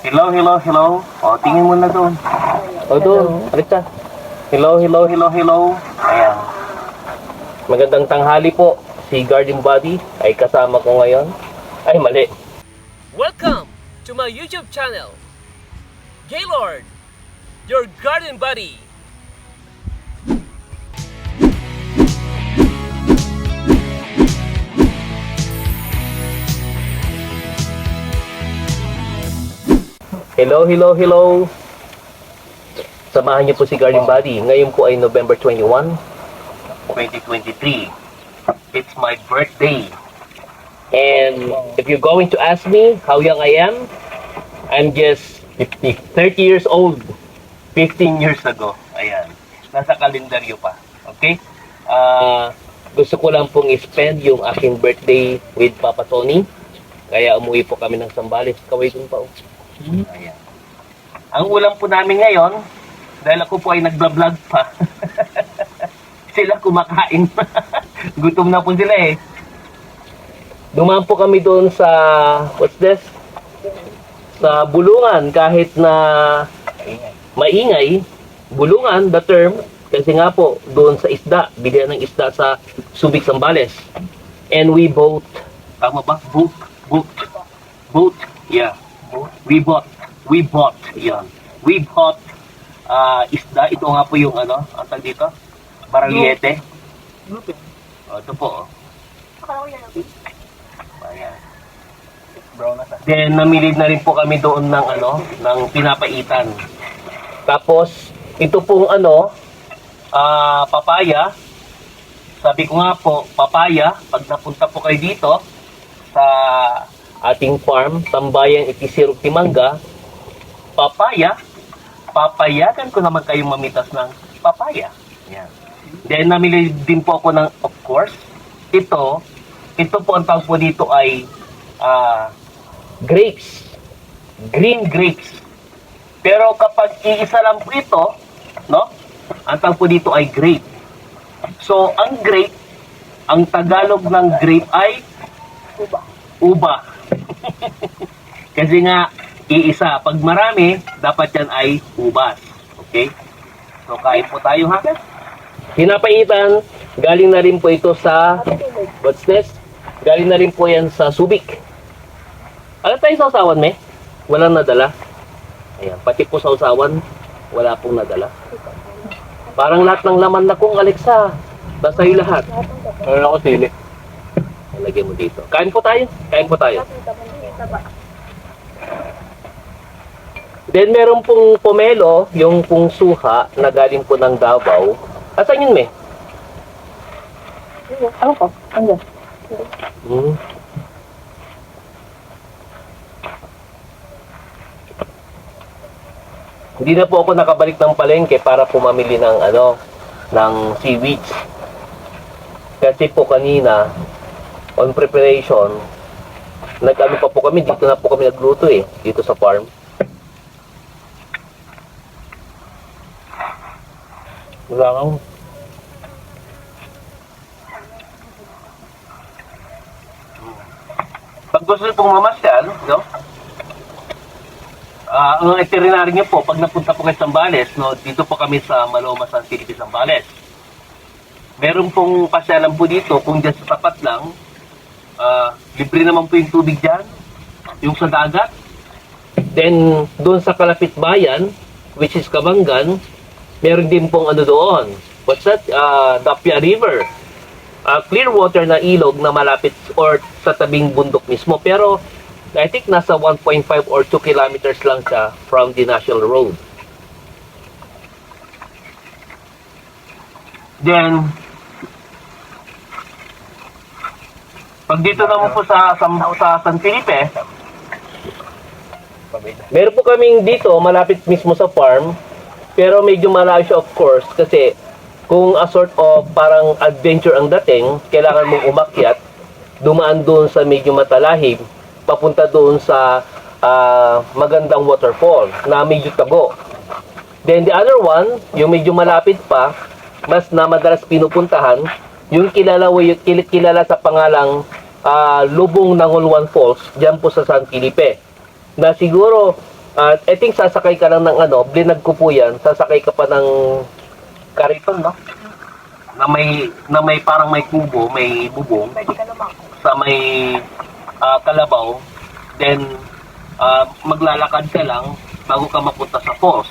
Hello, hello, hello. O, tingin mo na doon. O, doon. Balik ka. Hello, hello, hello, hello. Ayan. Magandang tanghali po. Si Guardian Body ay kasama ko ngayon. Ay, mali. Welcome to my YouTube channel, Gaylord, your garden buddy. Hello, hello, hello. Samahan niyo po si Guardian Body. Ngayon po ay November 21, 2023. It's my birthday. And if you're going to ask me how young I am, I'm just 30 years old. 15 years ago. Ayan. Nasa kalendaryo pa. Okay? Gusto ko lang pong i-spend yung aking birthday with Papa Tony. Kaya umuwi po kami ng Zambales. Kaway dun pa. Ayan. Ang ulam po namin ngayon, dahil ako po ay nagbablog pa, sila kumakain. Gutom na po sila eh. Dumaan po kami doon sa, what's this? Sa bulungan, kahit na maingay, bulungan, the term, kasi nga po, doon sa isda, bilihan ng isda sa Subic, Zambales. And we bought, tama ba? Boat, yeah. We bought, yan. We bought isda. Ito nga po yung ano, ang tag dito? Barangete. O, ito po. Ayan. Then, namili na rin po kami doon ng ano, ng pinapaitan. Tapos, ito pong ano, papaya. Sabi ko nga po, papaya, pag napunta po kayo dito, sa ating farm, Tambayan, Itisirog, Timanga, papayagan ko naman kayong mamitas ng papaya. Yan. Then, namili din po ako ng, of course, ito po ang tawag po dito ay grapes. Green grapes. Pero kapag iisa lang po ito, no? Ang tawag po dito ay grape. So, ang grape, ang Tagalog ng grape ay uba. Kasi nga, iisa. Pag marami, dapat yan ay ubas. Okay? So, kain po tayo ha. Pinapaitan, galing na rin po ito sa, what's this? Galing na rin po yan sa Subic. Alam tayo sa usawan, me? Walang nadala. Ayan, pati po sa usawan, wala pong nadala. Parang lahat ng laman na kong Alexa. Basta yung lahat. Meron ako sili. Lagyan mo dito. Kain po tayo. Kain po tayo. Then meron pong pomelo, yung pong suha na galing po ng Davao. Asan yun, me? Ano po? Ano? Hindi na po ako nakabalik ng palengke para pumamili ng ano, ng seaweeds. Kasi po kanina, on preparation, nag-ano pa po kami, dito na po kami nagluto eh, dito sa farm. Wala kang. Pag gusto nyo pong mamasyal, no? Ang itinerary niyo po, pag napunta po kayo sa Zambales, no? Dito po kami sa Maloma, San Felipe, Zambales. Meron pong pasyalan po dito, kung dyan sa tapat lang, libre naman po yung tubig dyan, yung sa dagat. Then, doon sa kalapit bayan, which is Kabangan, meron din pong ano doon. What's that? Dapia River. Clear water na ilog na malapit or sa tabing bundok mismo. Pero, I think nasa 1.5 or 2 kilometers lang siya from the national road. Then, pag dito naman po sa San Felipe, meron po kaming dito, malapit mismo sa farm, pero medyo malayo siya of course, kasi kung a sort of parang adventure ang dating, kailangan mong umakyat, dumaan doon sa medyo matalahib, papunta doon sa magandang waterfall na medyo tago. Then the other one, yung medyo malapit pa, mas na madalas pinupuntahan, yung kilala sa pangalang Lubong Nangolwan Falls, dyan po sa San Felipe. Na siguro At I think sasakay ka lang ng ano, blinag ko po yan, sasakay ka pa ng kariton, no? Na may parang may kubo, may bubong. Sa may kalabaw. Then, maglalakad ka lang bago ka mapunta sa falls.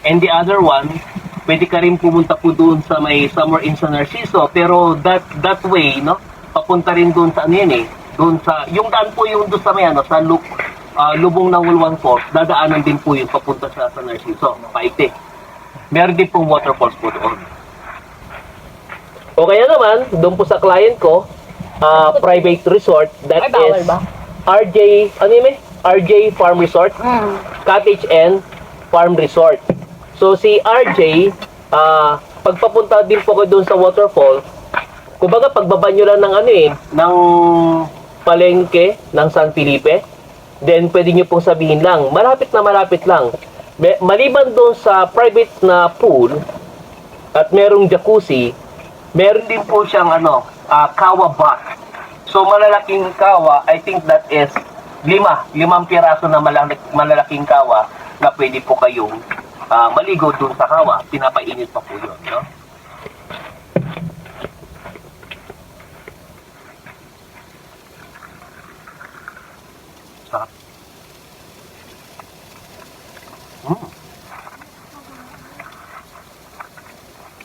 And the other one, pwede ka rin pumunta po doon sa may somewhere in San Narciso. Pero that way, no? Papunta rin doon sa ano yun eh. Doon sa, yung daan po yung doon sa may ano, sa lubong ng Wulwang Falls, dadaanan din po yung papunta sa San Narciso, Paite. Meron din pong waterfalls po doon. O kaya naman, doon po sa client ko, private resort, that is RJ, ano yun eh? RJ Farm Resort, Cottage and Farm Resort. So si RJ, pagpapunta din po ko doon sa waterfall, kumbaga pagbaba nyo lang ng ano eh, ng palengke ng San Felipe, then pwede nyo pong sabihin lang, malapit lang. Maliban doon sa private na pool, at merong jacuzzi, meron din po siyang ano, kawa bath. So malalaking kawa, I think that is limang piraso na malalaking kawa na pwede po kayong maligo doon sa kawa. Pinapainit pa po yun, no? Sarap.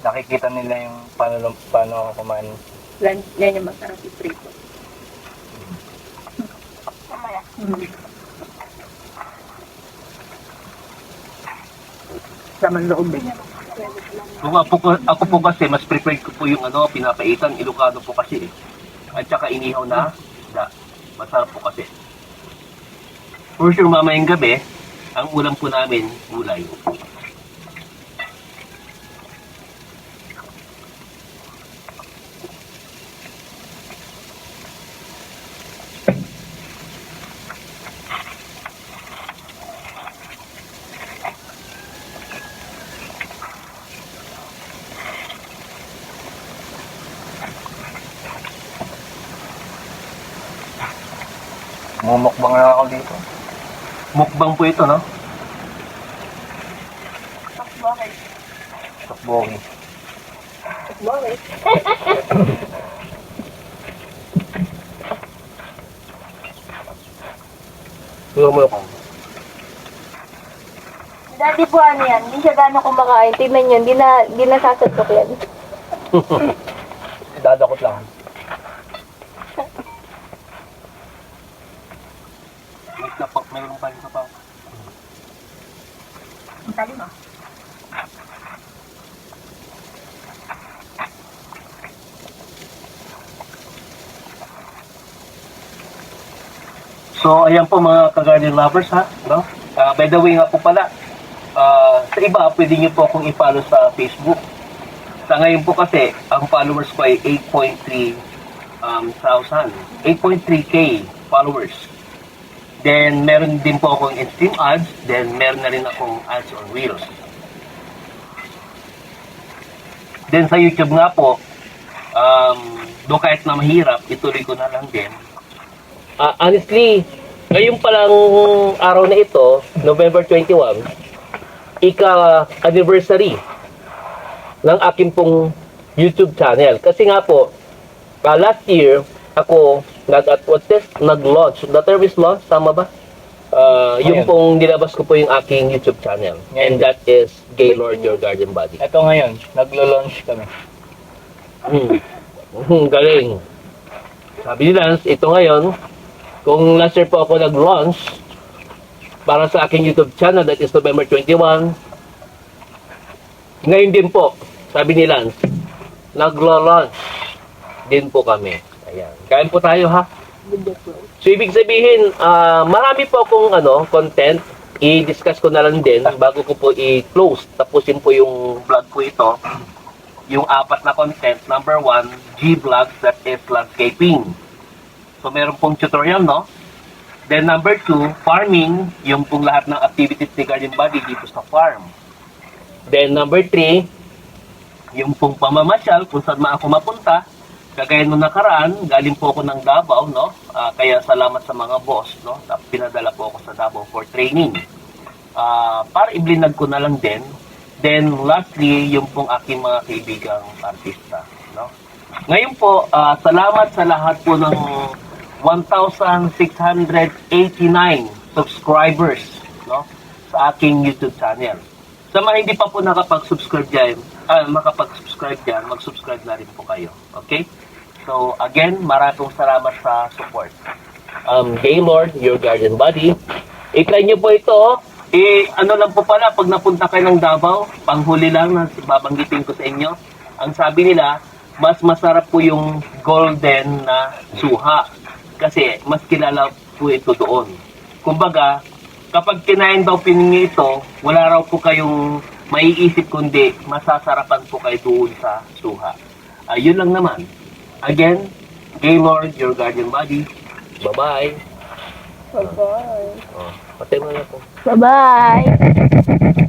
Nakikita nila yung paano ako kumain. Yan yung masarap i-prito. Mamaya. Laman loob din. Kung ako po kasi, mas preferred ko po yung ano, pinapaitan, Ilocano po kasi eh. At saka inihaw na isda. Masarap po kasi. For sure, mamayang gabi, ang ulam po namin, gulay. Mumukbang na ako dito. Mukbang po ito, no? Bakit? Takbogi. Bakit? Siguro mo ako. Daddy po ano yan, hindi siya gano'ng kumakain. Tignan nyo, hindi na sasatok yan. Dadakot lang. Mayroon pa rin sa pa. Ang talim ah. So, ayan po mga ka-garden lovers, ha? No? By the way nga po pala, sa iba, pwede nyo po akong i-follow sa Facebook. Sa ngayon po kasi, ang followers ko ay 8.3k followers. Then, meron din po akong in-stream ads. Then, meron na rin akong ads on Reels. Then, sa YouTube nga po, do kahit na mahirap, ituloy ko na lang din. Honestly, ngayon palang araw na ito, November 21, ika-anniversary ng aking pong YouTube channel. Kasi nga po, last year, ako nag-launch. The term is launch, tama ba? Yung pong nilabas ko po yung aking YouTube channel. And that is Gaylord Your Garden Buddy. Ito ngayon, naglo-launch kami. Galing. Sabi ni Lance, ito ngayon, kung last year po ako nag-launch para sa aking YouTube channel, that is November 21, ngayon din po, sabi ni Lance, naglo-launch din po kami. Ayan. Kain po tayo, ha? So, ibig sabihin, marami po akong content. I-discuss ko na lang din bago ko po i-close. Tapusin po yung vlog ko ito. Yung 4 na content. Number 1, G-Vlogs, that is landscaping. So, meron pong tutorial, no? Then, number 2, farming. Yung pong lahat ng activities ni Garden Buddy dito sa farm. Then, number 3, yung pong pamamasyal, kung saan ako mapunta. Kagaya nung nakaraan, galing po ako ng Davao, no? Kaya salamat sa mga boss, no? Pinadala po ako sa Davao for training. para iblinag ko na lang din. Then lastly, yung pong aking mga kaibigang artista, no? Ngayon po, salamat sa lahat po ng 1,689 subscribers, no, sa aking YouTube channel. Sa mga hindi pa po nakapag-subscribe dyan, mag-subscribe na rin po kayo. Okay? So, again, maraming salamat sa support. Gaylord, your guardian buddy. I-try nyo po ito. Ano lang po pala, pag napunta kayo ng Davao, panghuli lang na babanggitin ko sa inyo. Ang sabi nila, mas masarap po yung golden na suha. Kasi mas kilala po ito doon. Kumbaga, kapag kinain daw piningi ito, wala raw po kayong maiisip kundi masasarapan po kayo doon sa suha. Ayun lang naman. Again, Gaylord, your guardian buddy. Bye-bye. Bye-bye. Patay mo na po. Bye-bye.